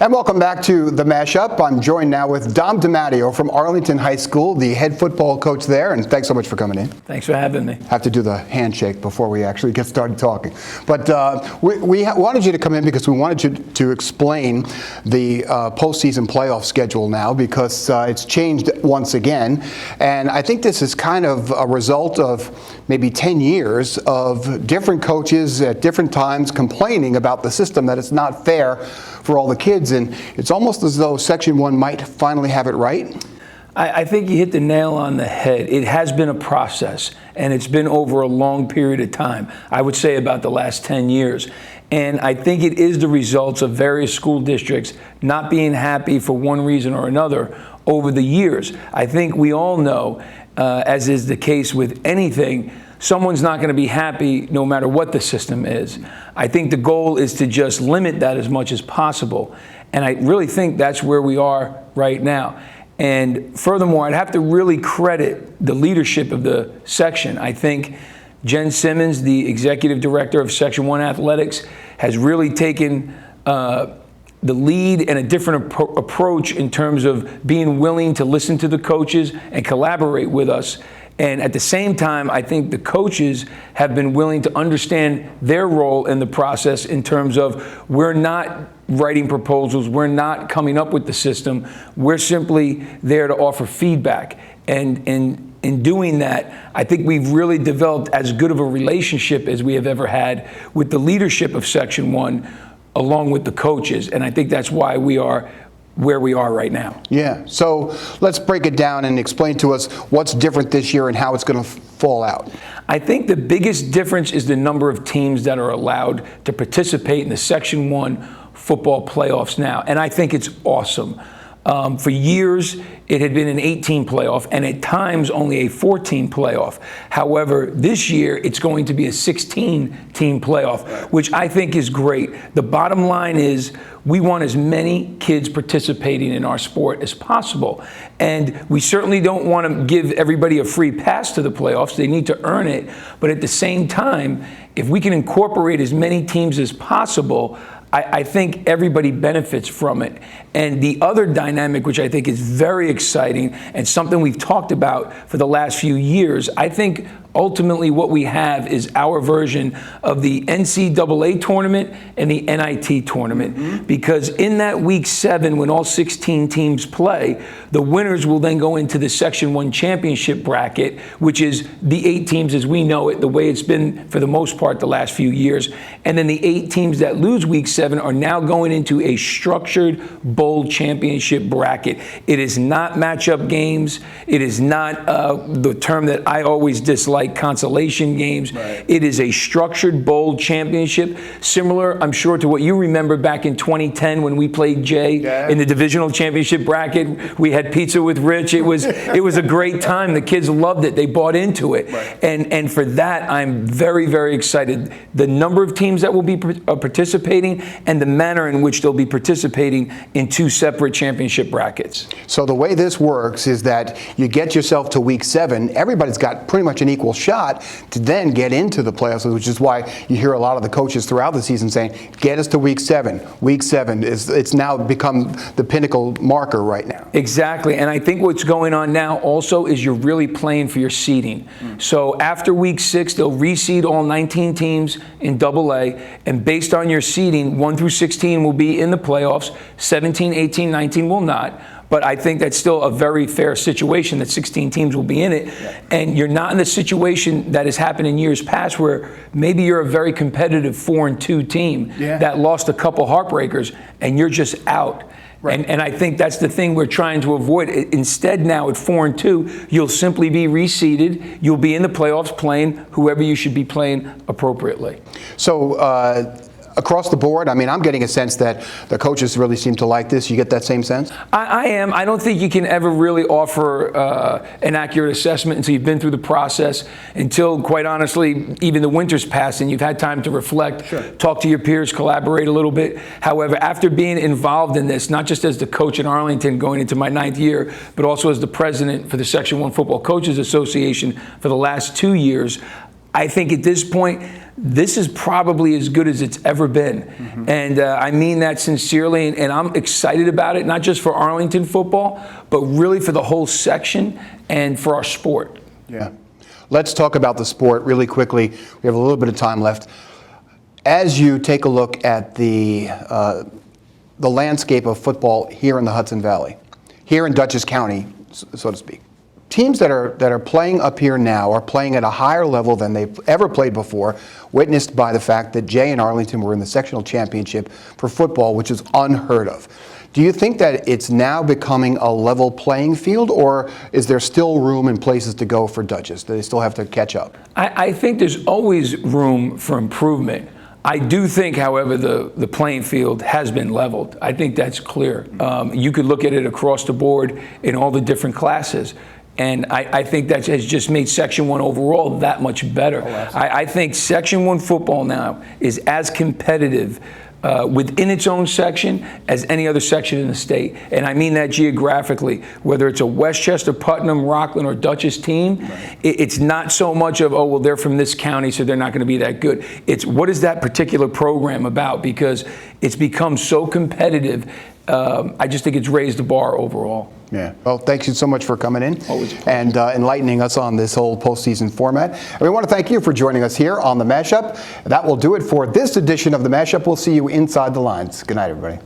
And welcome back to the MashUp. I'm joined now with DeMatteo from Arlington High School, the head football coach there. And thanks so much for coming in. Thanks for having me. Have to do the handshake before we actually get started talking. But we wanted you to come in because we wanted you to explain the postseason playoff schedule now, because it's changed once again. And I think this is kind of a result of maybe 10 years of different coaches at different times complaining about the system, that it's not fair for all the kids. And it's almost as though Section 1 might finally have it right. I think you hit the nail on the head. It has been a process, and it's been over a long period of time. I would say about the last 10 years. And I think it is the results of various school districts not being happy for one reason or another over the years. I think we all know, as is the case with anything, someone's not going to be happy no matter what the system is. I think the goal is to just limit that as much as possible. And I really think that's where we are right now. And furthermore, I'd have to really credit the leadership of the section. I think Jen Simmons, the executive director of Section 1 Athletics, has really taken the lead and a different approach in terms of being willing to listen to the coaches and collaborate with us. And at the same time, I think the coaches have been willing to understand their role in the process in terms of, we're not writing proposals, we're not coming up with the system, we're simply there to offer feedback. And in doing that, I think we've really developed as good of a relationship as we have ever had with the leadership of Section 1, along with the coaches. And I think that's why we are where we are right now. Yeah, so let's break it down and explain to us what's different this year and how it's going to fall out. I think the biggest difference is the number of teams that are allowed to participate in the Section 1 football playoffs now, and I think it's awesome. For years, it had been an 18 playoff, and at times only a 14 playoff. However, this year, it's going to be a 16-team playoff, which I think is great. The bottom line is, we want as many kids participating in our sport as possible. And we certainly don't want to give everybody a free pass to the playoffs. They need to earn it. But at the same time, if we can incorporate as many teams as possible, I think everybody benefits from it. And the other dynamic, which I think is very exciting and something we've talked about for the last few years, I think ultimately what we have is our version of the NCAA tournament and the NIT tournament. Because in that week 7, when all 16 teams play, the winners will then go into the Section 1 championship bracket, which is the 8 teams as we know it, the way it's been for the most part the last few years. And then the 8 teams that lose week 7 are now going into a structured bowl championship bracket. It is not matchup games. It is not the term that I always dislike, consolation games. Right. It is a structured bowl championship, similar, I'm sure, to what you remember back in 2010 when we played Jay in the divisional championship bracket. We had pizza with Rich. It was a great time. The kids loved it. They bought into it. Right. And for that, I'm very, very excited. The number of teams that will be participating and the manner in which they'll be participating in 2 separate championship brackets. So the way this works is that you get yourself to week 7, everybody's got pretty much an equal shot to then get into the playoffs, which is why you hear a lot of the coaches throughout the season saying, get us to week 7. Week 7 it's now become the pinnacle marker right now. Exactly, and I think what's going on now also is you're really playing for your seeding. So after week 6, they'll reseed all 19 teams in AA, and based on your seeding, 1 through 16 will be in the playoffs, 17, 18, 19 will not. But I think that's still a very fair situation that 16 teams will be in it. Yeah. And you're not in the situation that has happened in years past where maybe you're a very competitive 4-2 team that lost a couple heartbreakers and you're just out. Right. And I think that's the thing we're trying to avoid. Instead now at 4-2, you'll simply be reseeded. You'll be in the playoffs playing whoever you should be playing appropriately. So, across the board, I mean, I'm getting a sense that the coaches really seem to like this. You get that same sense? I am. I don't think you can ever really offer an accurate assessment until you've been through the process, until, quite honestly, even the winter's passed and you've had time to reflect, talk to your peers, collaborate a little bit. However, after being involved in this, not just as the coach in Arlington going into my 9th year, but also as the president for the Section 1 Football Coaches Association for the last 2 years, I think at this point, this is probably as good as it's ever been. And I mean that sincerely, and I'm excited about it, not just for Arlington football, but really for the whole section and for our sport. Yeah. Let's talk about the sport really quickly. We have a little bit of time left. As you take a look at the landscape of football here in the Hudson Valley, here in Dutchess County, so to speak, teams that are playing up here now are playing at a higher level than they've ever played before, witnessed by the fact that Jay and Arlington were in the sectional championship for football, which is unheard of. Do you think that it's now becoming a level playing field, or is there still room and places to go for Dutchess? Do they still have to catch up? I think there's always room for improvement. I do think, however, the playing field has been leveled. I think that's clear. You could look at it across the board in all the different classes. And I think that has just made Section 1 overall that much better. I think Section 1 football now is as competitive within its own section as any other section in the state. And I mean that geographically. Whether it's a Westchester, Putnam, Rockland, or Dutchess team, it's not so much of, oh, well, they're from this county, so they're not going to be that good. It's what is that particular program about? Because it's become so competitive. I just think it's raised the bar overall. Yeah. Well, thank you so much for coming in Always a pleasure. and enlightening us on this whole postseason format. And we want to thank you for joining us here on the MashUp. That will do it for this edition of the MashUp. We'll see you inside the lines. Good night, everybody.